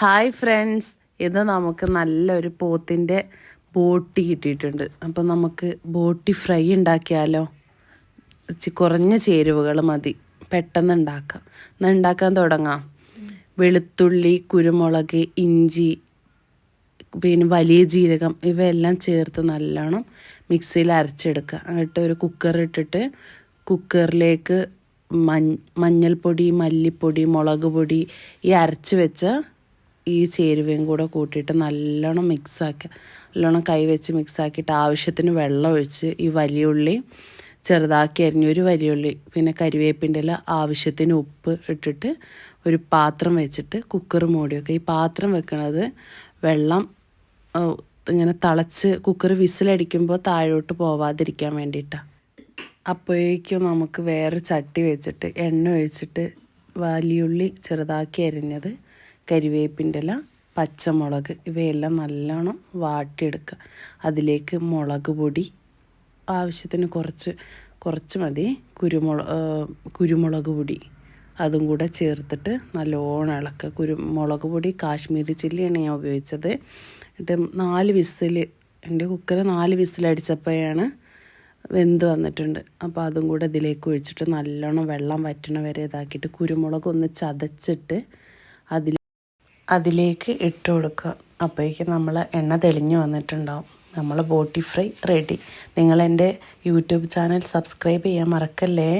Hi friends, ഇത് നമുക്ക് നല്ലൊരു പോത്തിൻ്റെ ബോട്ടി കിട്ടിയിട്ടുണ്ട്. അപ്പം നമുക്ക് ബോട്ടി ഫ്രൈ ഉണ്ടാക്കിയാലോ? കുറഞ്ഞ ചേരുവകൾ മതി, പെട്ടെന്ന് ഉണ്ടാക്കാം. എന്നാൽ ഉണ്ടാക്കാൻ തുടങ്ങാം. വെളുത്തുള്ളി, കുരുമുളക്, ഇഞ്ചി, പിന്നെ വലിയ ജീരകം ഇവയെല്ലാം ചേർത്ത് നല്ലോണം മിക്സിയിൽ അരച്ചെടുക്കുക. എന്നിട്ട് ഒരു കുക്കർ ഇട്ടിട്ട് കുക്കറിലേക്ക് മഞ്ഞൾപ്പൊടി, മല്ലിപ്പൊടി, മുളക് പൊടി, ഈ അരച്ച് വെച്ച ഈ ചേരുവയും കൂടെ കൂട്ടിയിട്ട് നല്ലോണം മിക്സാക്കുക. നല്ലോണം കൈവച്ച് മിക്സാക്കിയിട്ട് ആവശ്യത്തിന് വെള്ളം ഒഴിച്ച് ഈ വലിയ ഉള്ളി ചെറുതാക്കി അരിഞ്ഞൊരു വലിയ ഉള്ളി, പിന്നെ കരിവേപ്പിൻ്റെ ഇല, ആവശ്യത്തിന് ഉപ്പ് ഇട്ടിട്ട് ഒരു പാത്രം വെച്ചിട്ട് കുക്കർ മൂടി വെക്കുക. ഈ പാത്രം വെക്കുന്നത് വെള്ളം ഇങ്ങനെ തിളച്ച് കുക്കർ വിസിലടിക്കുമ്പോൾ താഴോട്ട് പോവാതിരിക്കാൻ വേണ്ടിയിട്ടാണ്. അപ്പോഴേക്കും നമുക്ക് വേറെ ചട്ടി വെച്ചിട്ട് എണ്ണ ഒഴിച്ചിട്ട് വലിയുള്ളി ചെറുതാക്കി അരിഞ്ഞത്, കരിവേപ്പിൻ്റെ ഇല, പച്ചമുളക് ഇവയെല്ലാം നല്ലോണം വാട്ടിയെടുക്കുക. അതിലേക്ക് മുളക് പൊടി ആവശ്യത്തിന് കുറച്ച് മതി, കുരുമുളക് പൊടി അതും കൂടെ ചേർത്തിട്ട് നല്ലോണം ഇളക്കുക. കുരുമുളക് പൊടി കാശ്മീരി ചില്ലിയാണ് ഞാൻ ഉപയോഗിച്ചത്. എന്നിട്ട് 4 വിസിൽ, എൻ്റെ കുക്കർ 4 വിസിലടിച്ചപ്പോഴാണ് വെന്ത് വന്നിട്ടുണ്ട്. അപ്പോൾ അതും കൂടെ ഇതിലേക്ക് ഒഴിച്ചിട്ട് നല്ലോണം വെള്ളം വറ്റണ വരെ ഇതാക്കിയിട്ട് കുരുമുളക് ഒന്ന് ചതച്ചിട്ട് അതിലേക്ക് ഇട്ട് കൊടുക്കുക. അപ്പോഴേക്കും നമ്മൾ എണ്ണ തെളിഞ്ഞ് വന്നിട്ടുണ്ടാവും. നമ്മൾ ബോട്ടി ഫ്രൈ റെഡി. നിങ്ങൾ എൻ്റെ യൂട്യൂബ് ചാനൽ സബ്സ്ക്രൈബ് ചെയ്യാൻ മറക്കല്ലേ.